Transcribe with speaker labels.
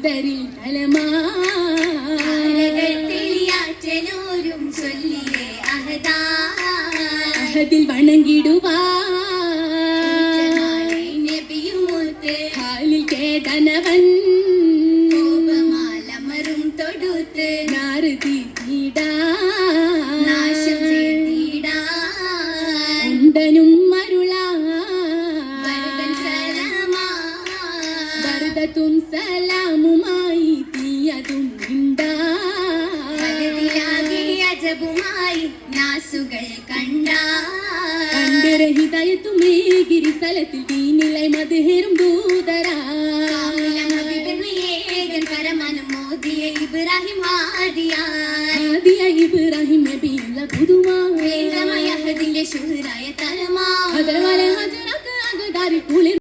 Speaker 1: ദൂതരിൽ
Speaker 2: തലമാറ്റലോരും ചൊല്ലിയേ
Speaker 1: അഹദിൽ വണങ്ങിടുവാ
Speaker 2: നബിയുമൂത്ത്
Speaker 1: ഹാലിൽ കേടനവൻ
Speaker 2: കോപമാലമരും തൊടുത്ത്
Speaker 1: നാറ് തീടാ
Speaker 2: നാശം ചെയ്തിടാ
Speaker 1: ഉണ്ടനും മരുളാ
Speaker 2: വരദൻ സലാമാ
Speaker 1: വരദത്തും സലാമുമായി തീയതും ഉണ്ടാ
Speaker 2: വലതിലാകെ അജബുമായി നാസുകൾ കണ്ടാ
Speaker 1: കണ്ടരഹിതയത്തുമേ ഗിരിസ്ഥലത്തിൽ തീനിலை മധുഹേറും ദൂതരാ
Speaker 2: പരമാനം മോദിയ ഇബ്രാഹിം ആദിയ
Speaker 1: ഇബ്രാഹിം നബിയുള്ള പുതുമാ
Speaker 2: വേഗമയഹദിന്റെ ശുഹ